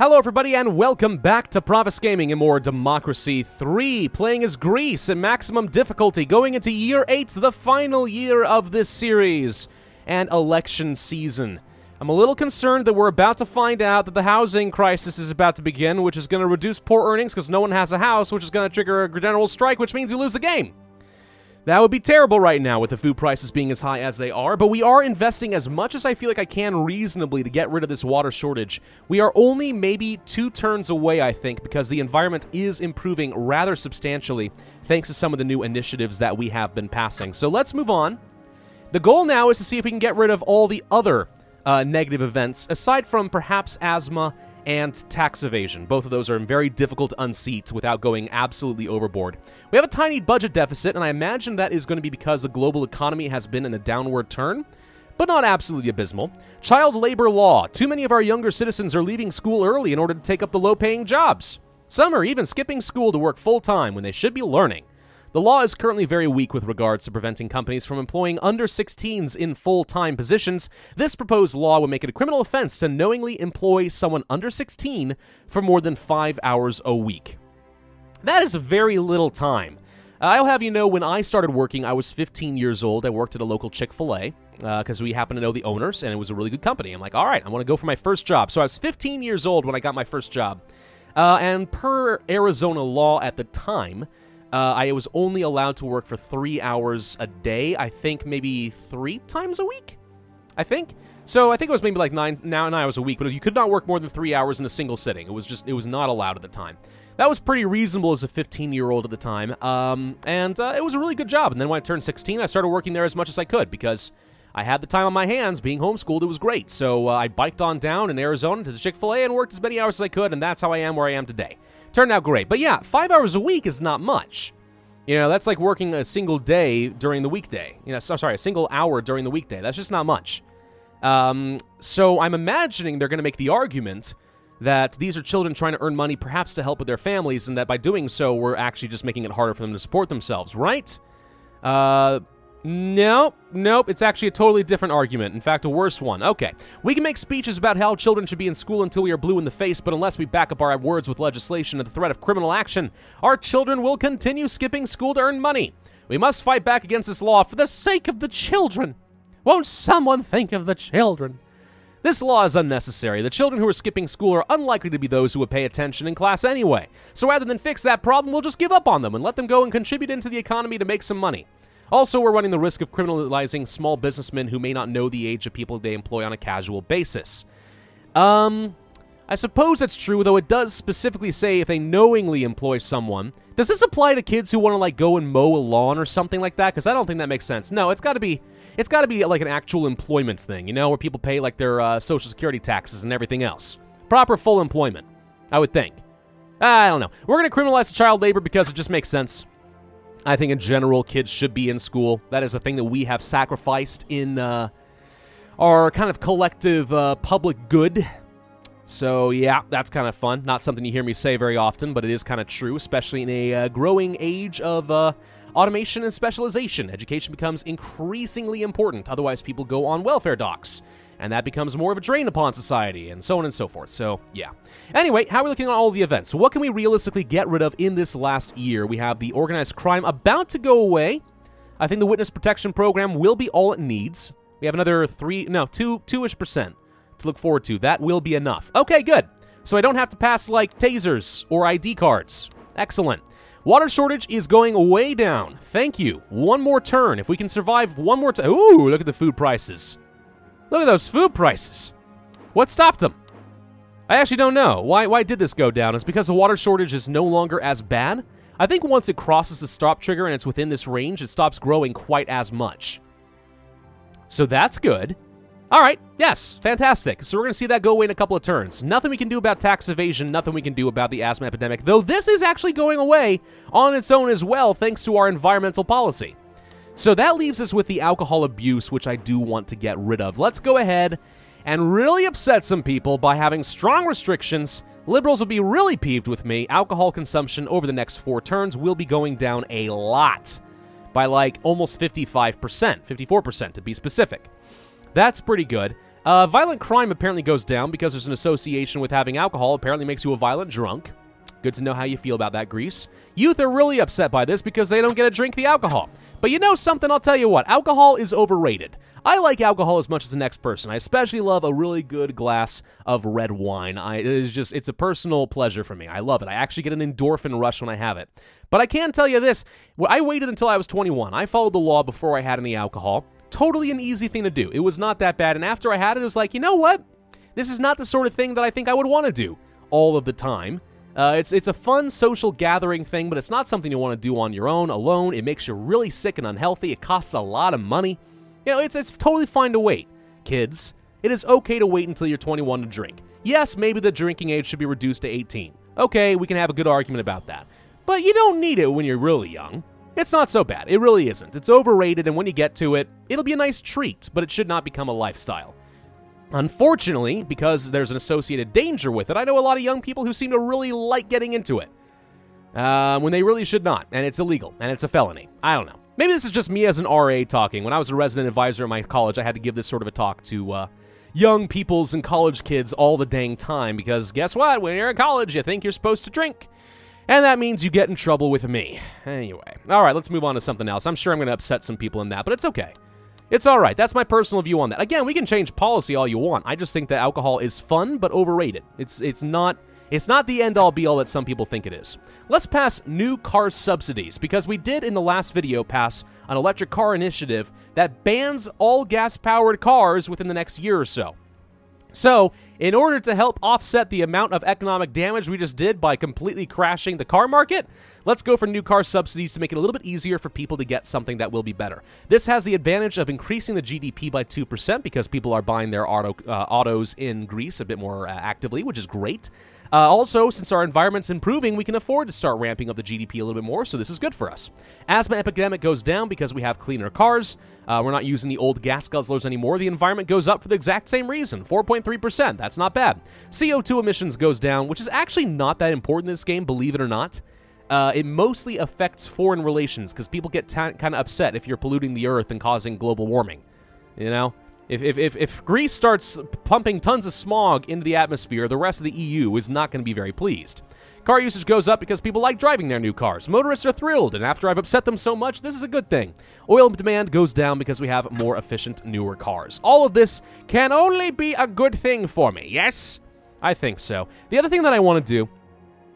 Hello everybody and welcome back to Pravus Gaming and More Democracy 3, playing as Greece in maximum difficulty, going into Year 8, the final year of this series, and election season. I'm a little concerned that we're about to find out that the housing crisis is about to begin, which is going to reduce poor earnings because no one has a house, which is going to trigger a general strike, which means we lose the game. That would be terrible right now with the food prices being as high as they are, but we are investing as much as I feel like I can reasonably to get rid of this water shortage. We are only maybe 2 turns away, I think, because the environment is improving rather substantially thanks to some of the new initiatives that we have been passing. So let's move on. The goal now is to see if we can get rid of all the other negative events, aside from perhaps asthma and tax evasion. Both of those are very difficult to unseat without going absolutely overboard. We have a tiny budget deficit, and I imagine that is going to be because the global economy has been in a downward turn, but not absolutely abysmal. Child labor law. Too many of our younger citizens are leaving school early in order to take up the low-paying jobs. Some are even skipping school to work full-time when they should be learning. The law is currently very weak with regards to preventing companies from employing under 16s in full-time positions. This proposed law would make it a criminal offense to knowingly employ someone under 16 for more than 5 hours a week. That is very little time. I'll have you know, when I started working, I was 15 years old. I worked at a local Chick-fil-A because we happened to know the owners, and it was a really good company. I'm like, all right, I want to go for my first job. So I was 15 years old when I got my first job. And per Arizona law at the time, I was only allowed to work for 3 hours a day, I think maybe 3 times a week, I think. So I think it was maybe like 9 hours a week, but you could not work more than 3 hours in a single sitting. It was not allowed at the time. That was pretty reasonable as a 15-year-old at the time, and it was a really good job. And then when I turned 16, I started working there as much as I could because I had the time on my hands. Being homeschooled, it was great. So I biked on down in Arizona to the Chick-fil-A and worked as many hours as I could, and that's how I am where I am today. Turned out great. But yeah, 5 hours a week is not much. You know, that's like working a single day during the weekday. You know, sorry, a single hour during the weekday. That's just not much. So I'm imagining they're going to make the argument that these are children trying to earn money perhaps to help with their families, and that by doing so, we're actually just making it harder for them to support themselves, right? Nope, it's actually a totally different argument. In fact, a worse one. Okay, we can make speeches about how children should be in school until we are blue in the face, but unless we back up our words with legislation and the threat of criminal action, our children will continue skipping school to earn money. We must fight back against this law for the sake of the children. Won't someone think of the children? This law is unnecessary. The children who are skipping school are unlikely to be those who would pay attention in class anyway. So rather than fix that problem, we'll just give up on them and let them go and contribute into the economy to make some money. Also, we're running the risk of criminalizing small businessmen who may not know the age of people they employ on a casual basis. I suppose that's true, though it does specifically say if they knowingly employ someone. Does this apply to kids who want to, like, go and mow a lawn or something like that? Because I don't think that makes sense. No, it's got to be like an actual employment thing, you know, where people pay, like, their Social Security taxes and everything else. Proper full employment, I would think. I don't know. We're going to criminalize child labor because it just makes sense. I think in general, kids should be in school. That is a thing that we have sacrificed in our kind of collective public good. So yeah, that's kind of fun. Not something you hear me say very often, but it is kind of true, especially in a growing age of automation and specialization. Education becomes increasingly important. Otherwise, people go on welfare docs, and that becomes more of a drain upon society, and so on and so forth. So, yeah. Anyway, how are we looking at all of the events? What can we realistically get rid of in this last year? We have the organized crime about to go away. I think the witness protection program will be all it needs. We have another 2-ish% to look forward to. That will be enough. Okay, good. So I don't have to pass, like, tasers or ID cards. Excellent. Water shortage is going way down. Thank you. One more turn. If we can survive one more time. Ooh, look at the food prices. Look at those food prices. What stopped them? I actually don't know. Why did this go down? It's because the water shortage is no longer as bad. I think once it crosses the stop trigger and it's within this range, it stops growing quite as much. So that's good. All right, yes, fantastic. So we're going to see that go away in a couple of turns. Nothing we can do about tax evasion, nothing we can do about the asthma epidemic, though this is actually going away on its own as well, thanks to our environmental policy. So that leaves us with the alcohol abuse, which I do want to get rid of. Let's go ahead and really upset some people by having strong restrictions. Liberals will be really peeved with me. Alcohol consumption over the next 4 turns will be going down a lot, by like almost 55%, 54% to be specific. That's pretty good. Violent crime apparently goes down because there's an association with having alcohol. Apparently makes you a violent drunk. Good to know how you feel about that, Greece. Youth are really upset by this because they don't get to drink the alcohol. But you know something? I'll tell you what. Alcohol is overrated. I like alcohol as much as the next person. I especially love a really good glass of red wine. It's a personal pleasure for me. I love it. I actually get an endorphin rush when I have it. But I can tell you this. I waited until I was 21. I followed the law before I had any alcohol. Totally an easy thing to do. It was not that bad. And after I had it, it was like, you know what? This is not the sort of thing that I think I would want to do all of the time. It's a fun social gathering thing, but it's not something you want to do on your own, alone. It makes you really sick and unhealthy. It costs a lot of money. You know, it's totally fine to wait. Kids, it is okay to wait until you're 21 to drink. Yes, maybe the drinking age should be reduced to 18. Okay, we can have a good argument about that. But you don't need it when you're really young. It's not so bad. It really isn't. It's overrated, and when you get to it, it'll be a nice treat, but it should not become a lifestyle. Unfortunately, because there's an associated danger with it, I know a lot of young people who seem to really like getting into it. When they really should not, and it's illegal, and it's a felony. I don't know. Maybe this is just me as an RA talking. When I was a resident advisor at my college, I had to give this sort of a talk to young peoples and college kids all the dang time, because guess what? When you're in college, you think you're supposed to drink. And that means you get in trouble with me. Anyway. All right, let's move on to something else. I'm sure I'm going to upset some people in that, but it's okay. It's all right. That's my personal view on that. Again, we can change policy all you want. I just think that alcohol is fun, but overrated. It's not the end-all be-all that some people think it is. Let's pass new car subsidies, because we did in the last video pass an electric car initiative that bans all gas-powered cars within the next year or so. So, in order to help offset the amount of economic damage we just did by completely crashing the car market, let's go for new car subsidies to make it a little bit easier for people to get something that will be better. This has the advantage of increasing the GDP by 2% because people are buying their autos in Greece a bit more actively, which is great. Also, since our environment's improving, we can afford to start ramping up the GDP a little bit more, so this is good for us. Asthma epidemic goes down because we have cleaner cars. We're not using the old gas guzzlers anymore. The environment goes up for the exact same reason, 4.3%. That's not bad. CO2 emissions goes down, which is actually not that important in this game, believe it or not. It mostly affects foreign relations because people get kind of upset if you're polluting the earth and causing global warming, you know? If Greece starts pumping tons of smog into the atmosphere, the rest of the EU is not going to be very pleased. Car usage goes up because people like driving their new cars. Motorists are thrilled, and after I've upset them so much, this is a good thing. Oil demand goes down because we have more efficient, newer cars. All of this can only be a good thing for me, yes? I think so. The other thing that I want to do,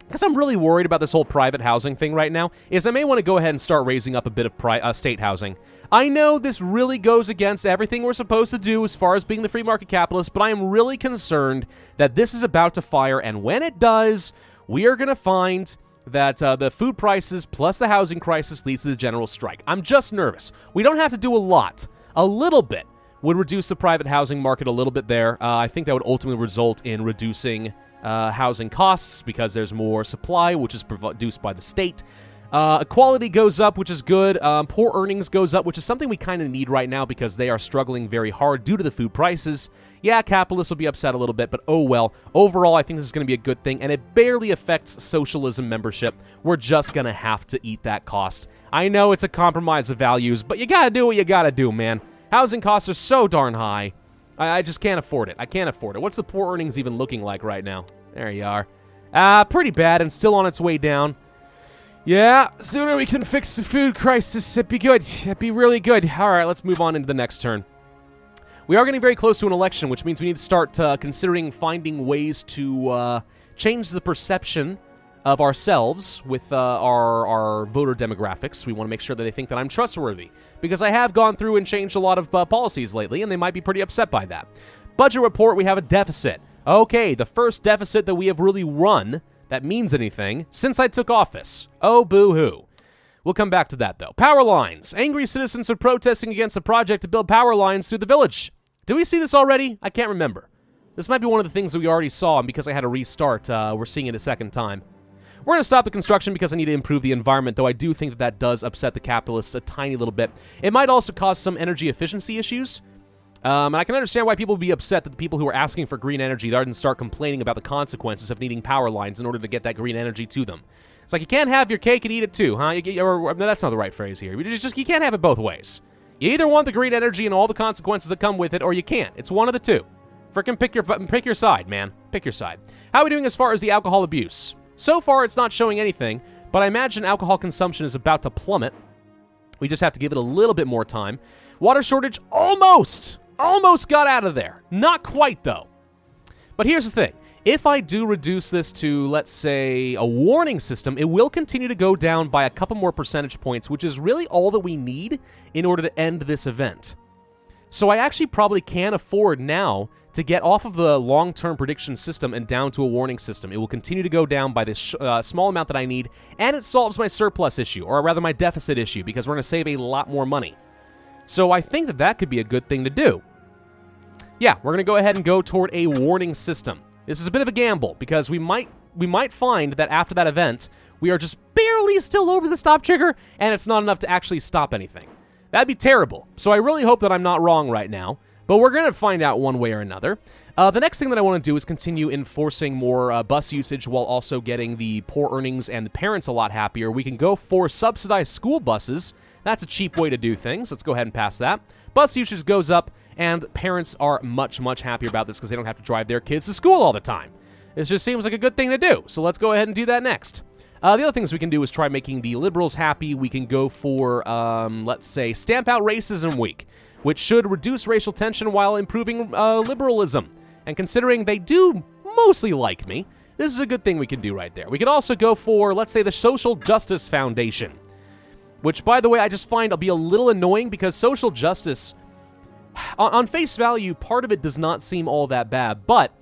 because I'm really worried about this whole private housing thing right now, is I may want to go ahead and start raising up a bit of state housing. I know this really goes against everything we're supposed to do as far as being the free market capitalist, but I am really concerned that this is about to fire, and when it does, we are going to find that the food prices plus the housing crisis leads to the general strike. I'm just nervous. We don't have to do a lot. A little bit would reduce the private housing market a little bit there. I think that would ultimately result in reducing housing costs because there's more supply, which is produced by the state. Equality goes up, which is good. Poor earnings goes up, which is something we kind of need right now because they are struggling very hard due to the food prices. Yeah, capitalists will be upset a little bit, but oh well. Overall, I think this is going to be a good thing, and it barely affects socialism membership. We're just going to have to eat that cost. I know it's a compromise of values, but you got to do what you got to do, man. Housing costs are so darn high. I just can't afford it. I can't afford it. What's the poor earnings even looking like right now? There you are. Pretty bad and still on its way down. Yeah, sooner we can fix the food crisis, it'd be good. It'd be really good. All right, let's move on into the next turn. We are getting very close to an election, which means we need to start considering finding ways to change the perception of ourselves with our voter demographics. We want to make sure that they think that I'm trustworthy, because I have gone through and changed a lot of policies lately, and they might be pretty upset by that. Budget report, we have a deficit. Okay, the first deficit that we have really run that means anything since I took office. Oh, boo-hoo. We'll come back to that, though. Power lines. Angry citizens are protesting against the project to build power lines through the village. Did we see this already? I can't remember. This might be one of the things that we already saw, and because I had to restart, we're seeing it a second time. We're going to stop the construction because I need to improve the environment, though I do think that that does upset the capitalists a tiny little bit. It might also cause some energy efficiency issues. And I can understand why people would be upset that the people who are asking for green energy then start complaining about the consequences of needing power lines in order to get that green energy to them. It's like, you can't have your cake and eat it too, huh? No, that's not the right phrase here. You can't have it both ways. You either want the green energy and all the consequences that come with it, or you can't. It's one of the two. Frickin' pick your side, man. Pick your side. How are we doing as far as the alcohol abuse? So far, it's not showing anything, but I imagine alcohol consumption is about to plummet. We just have to give it a little bit more time. Water shortage almost got out of there. Not quite, though. But here's the thing. If I do reduce this to, let's say, a warning system, it will continue to go down by a couple more percentage points, which is really all that we need in order to end this event. So I actually probably can afford now to get off of the long-term prediction system and down to a warning system. It will continue to go down by this small amount that I need, and it solves my surplus issue, or rather my deficit issue, because we're going to save a lot more money. So I think that that could be a good thing to do. Yeah, we're going to go ahead and go toward a warning system. This is a bit of a gamble, because we might find that after that event, we are just barely still over the stop trigger, and it's not enough to actually stop anything. That'd be terrible. So I really hope that I'm not wrong right now, but we're going to find out one way or another. The next thing that I want to do is continue enforcing more bus usage while also getting the poor earnings and the parents a lot happier. We can go for subsidized school buses. That's a cheap way to do things. Let's go ahead and pass that. Bus usage goes up, and parents are much, much happier about this because they don't have to drive their kids to school all the time. This just seems like a good thing to do, so let's go ahead and do that next. The other things we can do is try making the liberals happy. We can go for, let's say, Stamp Out Racism Week, which should reduce racial tension while improving liberalism. And considering they do mostly like me, this is a good thing we can do right there. We could also go for, let's say, the Social Justice Foundation, which, by the way, I just find will be a little annoying because social justice, on face value, part of it does not seem all that bad, but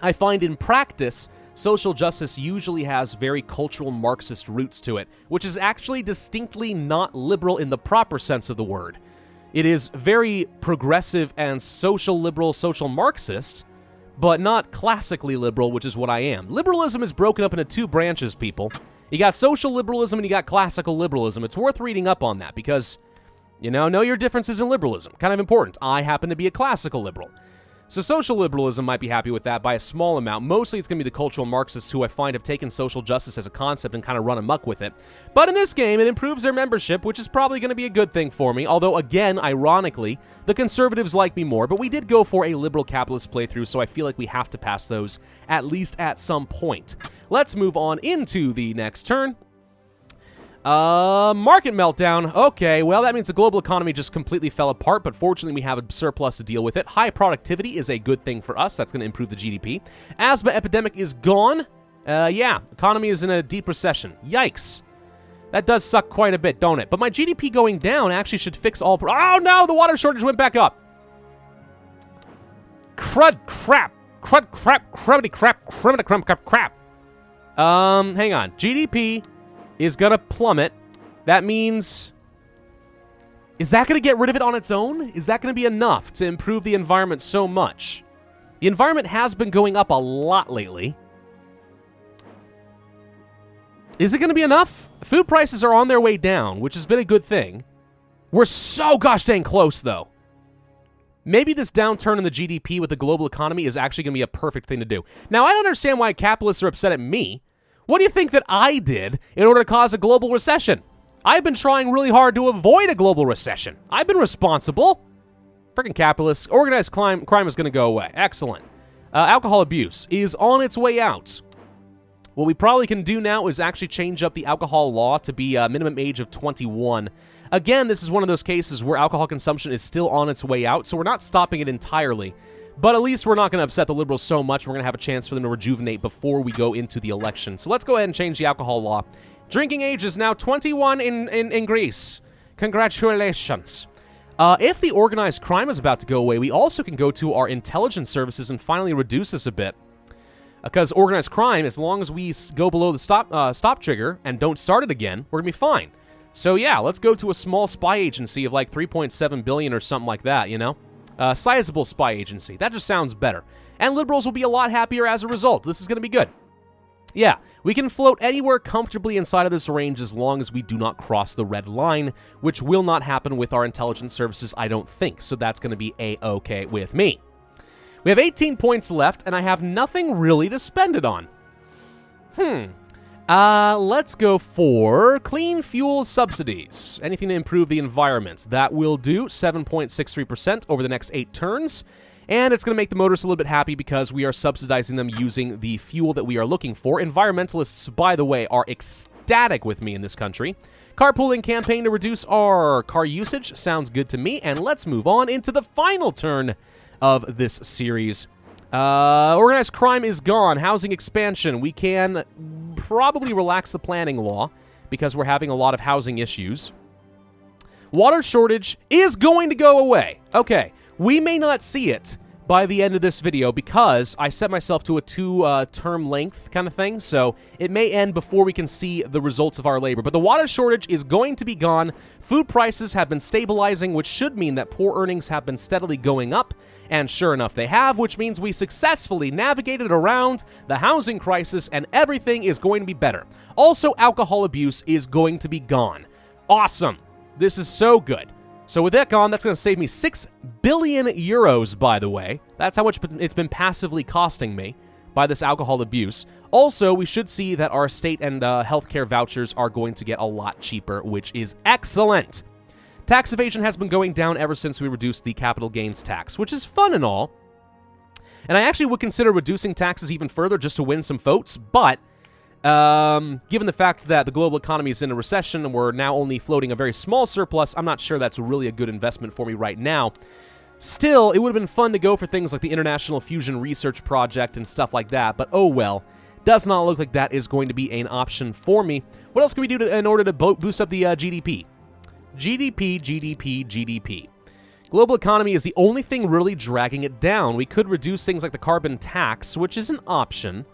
I find in practice, social justice usually has very cultural Marxist roots to it, which is actually distinctly not liberal in the proper sense of the word. It is very progressive and social liberal, social Marxist, but not classically liberal, which is what I am. Liberalism is broken up into two branches, people. You got social liberalism and you got classical liberalism. It's worth reading up on that because, you know your differences in liberalism. Kind of important. I happen to be a classical liberal. So social liberalism might be happy with that by a small amount. Mostly it's going to be the cultural Marxists who I find have taken social justice as a concept and kind of run amok with it. But in this game, it improves their membership, which is probably going to be a good thing for me. Although, again, ironically, the conservatives like me more. But we did go for a liberal capitalist playthrough, so I feel like we have to pass those at least at some point. Let's move on into the next turn. Market meltdown. Okay, well, that means the global economy just completely fell apart, but fortunately we have a surplus to deal with it. High productivity is a good thing for us. That's going to improve the GDP. Asthma epidemic is gone. Yeah, economy is in a deep recession. Yikes. That does suck quite a bit, don't it? But my GDP going down actually should fix all... Oh, no! The water shortage went back up. Crud crap. Crud crap. Crumbity crap. Crumbity crumb crap crap. Hang on. GDP... is going to plummet. That means... is that going to get rid of it on its own? Is that going to be enough to improve the environment so much? The environment has been going up a lot lately. Is it going to be enough? Food prices are on their way down, which has been a good thing. We're so gosh dang close, though. Maybe this downturn in the GDP with the global economy is actually going to be a perfect thing to do. Now, I don't understand why capitalists are upset at me. What do you think that I did in order to cause a global recession? I've been trying really hard to avoid a global recession. I've been responsible. Freaking capitalists. Organized crime is going to go away. Excellent. Alcohol abuse is on its way out. What we probably can do now is actually change up the alcohol law to be a minimum age of 21. Again, this is one of those cases where alcohol consumption is still on its way out, so we're not stopping it entirely. But at least we're not going to upset the liberals so much. We're going to have a chance for them to rejuvenate before we go into the election. So let's go ahead and change the alcohol law. Drinking age is now 21 in Greece. Congratulations. If the organized crime is about to go away, we also can go to our intelligence services and finally reduce this a bit. Because organized crime, as long as we go below the stop trigger and don't start it again, we're going to be fine. So yeah, let's go to a small spy agency of like 3.7 billion or something like that, you know? Sizable spy agency. That just sounds better. And liberals will be a lot happier as a result. This is going to be good. Yeah, we can float anywhere comfortably inside of this range as long as we do not cross the red line, which will not happen with our intelligence services, I don't think. So that's going to be A-okay with me. We have 18 points left, and I have nothing really to spend it on. Let's go for clean fuel subsidies. Anything to improve the environment. That will do 7.63% over the next 8 turns. And it's going to make the motorists a little bit happy because we are subsidizing them using the fuel that we are looking for. Environmentalists, by the way, are ecstatic with me in this country. Carpooling campaign to reduce our car usage sounds good to me. And let's move on into the final turn of this series. Organized crime is gone. Housing expansion. We can probably relax the planning law because we're having a lot of housing issues. Water shortage is going to go away. Okay, we may not see it by the end of this video because I set myself to a 2-term length kind of thing, so it may end before we can see the results of our labor. But the water shortage is going to be gone. Food prices have been stabilizing, which should mean that poor earnings have been steadily going up. And sure enough, they have, which means we successfully navigated around the housing crisis and everything is going to be better. Also, alcohol abuse is going to be gone. Awesome. This is so good. So with that gone, that's going to save me 6 billion euros, by the way. That's how much it's been passively costing me by this alcohol abuse. Also, we should see that our state and healthcare vouchers are going to get a lot cheaper, which is excellent. Tax evasion has been going down ever since we reduced the capital gains tax, which is fun and all. And I actually would consider reducing taxes even further just to win some votes, but given the fact that the global economy is in a recession and we're now only floating a very small surplus, I'm not sure that's really a good investment for me right now. Still, it would have been fun to go for things like the International Fusion Research Project and stuff like that, but oh well. Does not look like that is going to be an option for me. What else can we do in order to boost up the GDP? GDP. Global economy is the only thing really dragging it down. We could reduce things like the carbon tax, which is an option.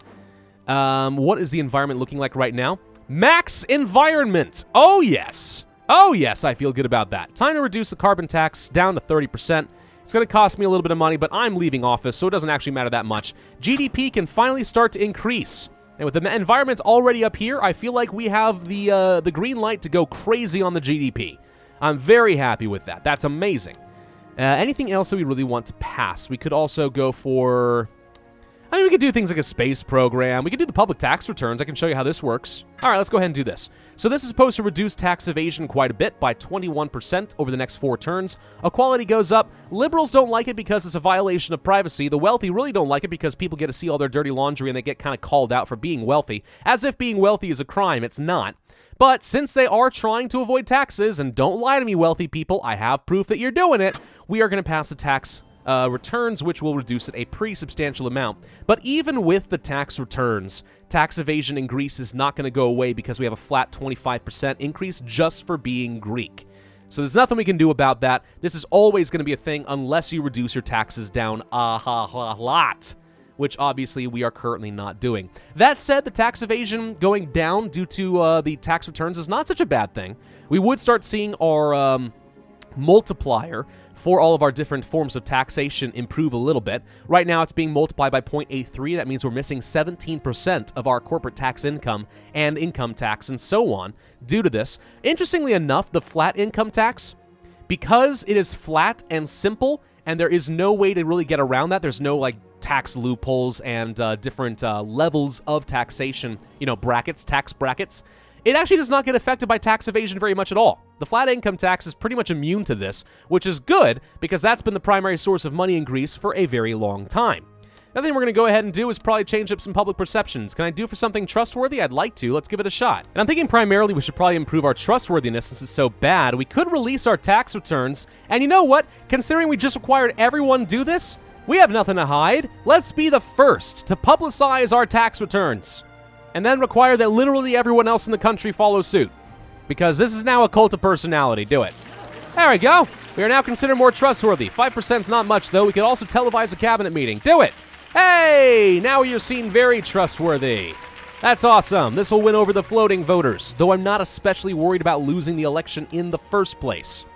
What is the environment looking like right now? Max environment. Oh, yes. Oh, yes, I feel good about that. Time to reduce the carbon tax down to 30%. It's going to cost me a little bit of money, but I'm leaving office, so it doesn't actually matter that much. GDP can finally start to increase. And with the environment already up here, I feel like we have the green light to go crazy on the GDP. I'm very happy with that. That's amazing. Anything else that we really want to pass? We could also go for... I mean, we could do things like a space program. We could do the public tax returns. I can show you how this works. All right, let's go ahead and do this. So this is supposed to reduce tax evasion quite a bit by 21% over the next 4 turns. Equality goes up. Liberals don't like it because it's a violation of privacy. The wealthy really don't like it because people get to see all their dirty laundry and they get kind of called out for being wealthy. As if being wealthy is a crime. It's not. But since they are trying to avoid taxes, and don't lie to me, wealthy people, I have proof that you're doing it, we are going to pass the tax returns, which will reduce it a pretty substantial amount. But even with the tax returns, tax evasion in Greece is not going to go away because we have a flat 25% increase just for being Greek. So there's nothing we can do about that. This is always going to be a thing unless you reduce your taxes down a lot, which obviously we are currently not doing. That said, the tax evasion going down due to the tax returns is not such a bad thing. We would start seeing our multiplier for all of our different forms of taxation improve a little bit. Right now, it's being multiplied by 0.83. That means we're missing 17% of our corporate tax income and income tax and so on due to this. Interestingly enough, the flat income tax, because it is flat and simple, and there is no way to really get around that, there's no, like, tax loopholes and different levels of taxation, you know, brackets, tax brackets, it actually does not get affected by tax evasion very much at all. The flat income tax is pretty much immune to this, which is good because that's been the primary source of money in Greece for a very long time. Another thing we're going to go ahead and do is probably change up some public perceptions. Can I do for something trustworthy? I'd like to. Let's give it a shot. And I'm thinking primarily we should probably improve our trustworthiness since it's so bad. We could release our tax returns. And you know what? Considering we just required everyone do this, we have nothing to hide. Let's be the first to publicize our tax returns. And then require that literally everyone else in the country follow suit. Because this is now a cult of personality. Do it. There we go. We are now considered more trustworthy. 5% is not much, though. We could also televise a cabinet meeting. Do it. Hey, now you're seen very trustworthy. That's awesome. This will win over the floating voters, though I'm not especially worried about losing the election in the first place.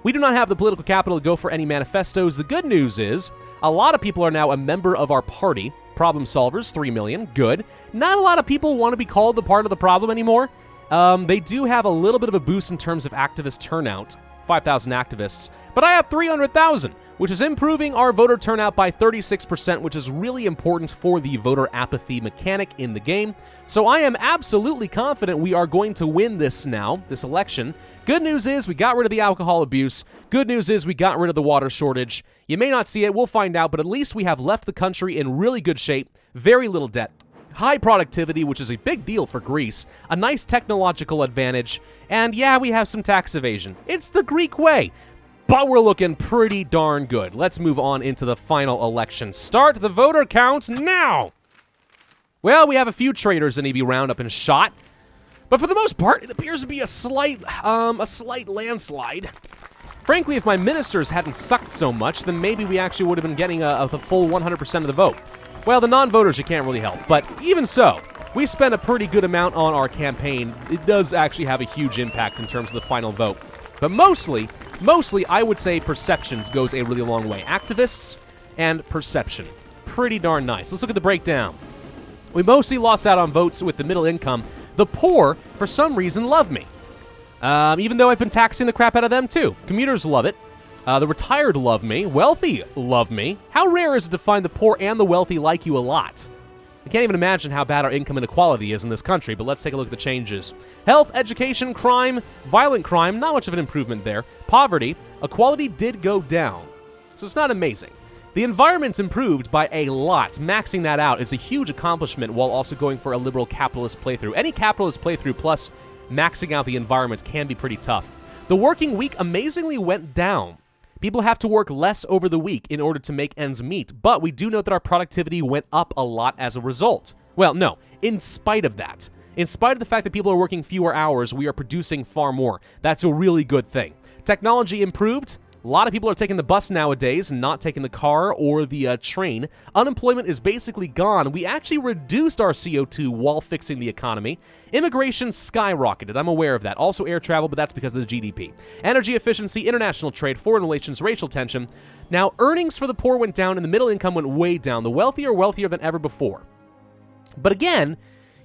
We do not have the political capital to go for any manifestos. The good news is a lot of people are now a member of our party. Problem solvers, 3 million, good. Not a lot of people want to be called the part of the problem anymore. They do have a little bit of a boost in terms of activist turnout 5,000 activists, but I have 300,000, which is improving our voter turnout by 36%, which is really important for the voter apathy mechanic in the game. So I am absolutely confident we are going to win this election. Good news is we got rid of the alcohol abuse. Good news is we got rid of the water shortage. You may not see it, we'll find out, but at least we have left the country in really good shape, very little debt, high productivity, which is a big deal for Greece, a nice technological advantage, and yeah, we have some tax evasion. It's the Greek way. But we're looking pretty darn good. Let's move on into the final election. Start the voter count now! Well, we have a few traitors that need to be rounded up and shot, but for the most part, it appears to be a slight landslide. Frankly, if my ministers hadn't sucked so much, then maybe we actually would have been getting the full 100% of the vote. Well, the non-voters you can't really help, but even so, we spent a pretty good amount on our campaign. It does actually have a huge impact in terms of the final vote. But mostly, I would say perceptions goes a really long way. Activists and perception. Pretty darn nice. Let's look at the breakdown. We mostly lost out on votes with the middle income. The poor, for some reason, love me. Even though I've been taxing the crap out of them, too. Commuters love it. The retired love me. Wealthy love me. How rare is it to find the poor and the wealthy like you a lot? I can't even imagine how bad our income inequality is in this country, but let's take a look at the changes. Health, education, crime, violent crime, not much of an improvement there. Poverty, equality did go down, so it's not amazing. The environment's improved by a lot. Maxing that out is a huge accomplishment while also going for a liberal capitalist playthrough. Any capitalist playthrough plus maxing out the environment can be pretty tough. The working week amazingly went down. People have to work less over the week in order to make ends meet, but we do note that our productivity went up a lot as a result. Well, no, in spite of that. In spite of the fact that people are working fewer hours, we are producing far more. That's a really good thing. Technology improved. A lot of people are taking the bus nowadays and not taking the car or the train. Unemployment is basically gone. We actually reduced our CO2 while fixing the economy. Immigration skyrocketed. I'm aware of that. Also air travel, but that's because of the GDP. Energy efficiency, international trade, foreign relations, racial tension. Now, earnings for the poor went down and the middle income went way down. The wealthy are wealthier than ever before. But again,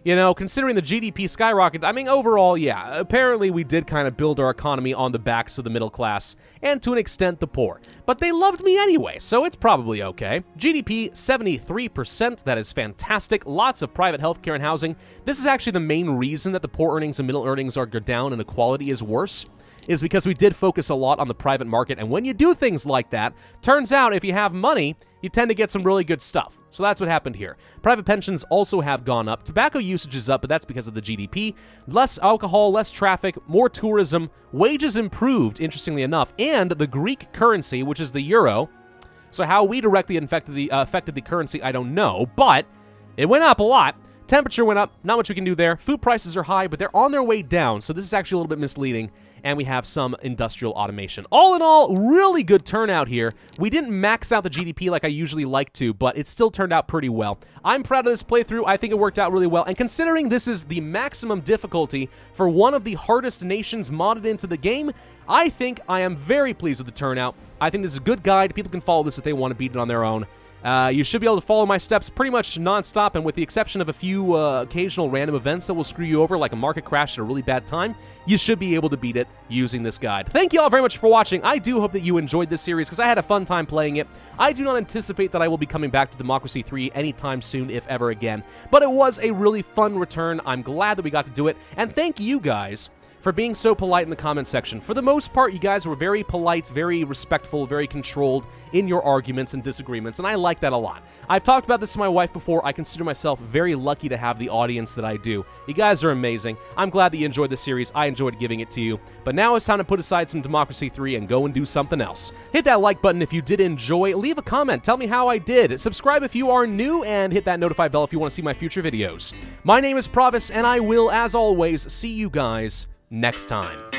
you know, considering the GDP skyrocketed, I mean, overall, yeah, apparently we did kind of build our economy on the backs of the middle class, and to an extent, the poor. But they loved me anyway, so it's probably okay. GDP, 73%, that is fantastic. Lots of private healthcare and housing. This is actually the main reason that the poor earnings and middle earnings are down and equality is worse, is because we did focus a lot on the private market, and when you do things like that, turns out if you have money, you tend to get some really good stuff. So that's what happened here. Private pensions also have gone up. Tobacco usage is up, but that's because of the GDP. Less alcohol, less traffic, more tourism. Wages improved, interestingly enough, and the Greek currency, which is the euro. So how we directly affected the currency, I don't know, but it went up a lot. Temperature went up, not much we can do there. Food prices are high, but they're on their way down, so this is actually a little bit misleading, and we have some industrial automation. All in all, really good turnout here. We didn't max out the GDP like I usually like to, but it still turned out pretty well. I'm proud of this playthrough. I think it worked out really well, and considering this is the maximum difficulty for one of the hardest nations modded into the game, I think I am very pleased with the turnout. I think this is a good guide. People can follow this if they want to beat it on their own. You should be able to follow my steps pretty much non-stop, and with the exception of a few occasional random events that will screw you over, like a market crash at a really bad time, you should be able to beat it using this guide. Thank you all very much for watching. I do hope that you enjoyed this series, because I had a fun time playing it. I do not anticipate that I will be coming back to Democracy 3 anytime soon, if ever again, but it was a really fun return. I'm glad that we got to do it, and thank you guys for being so polite in the comment section. For the most part, you guys were very polite, very respectful, very controlled in your arguments and disagreements, and I like that a lot. I've talked about this to my wife before. I consider myself very lucky to have the audience that I do. You guys are amazing. I'm glad that you enjoyed this series. I enjoyed giving it to you. But now it's time to put aside some Democracy 3 and go and do something else. Hit that like button if you did enjoy. Leave a comment. Tell me how I did. Subscribe if you are new, and hit that notify bell if you want to see my future videos. My name is Pravus, and I will, as always, see you guys next time.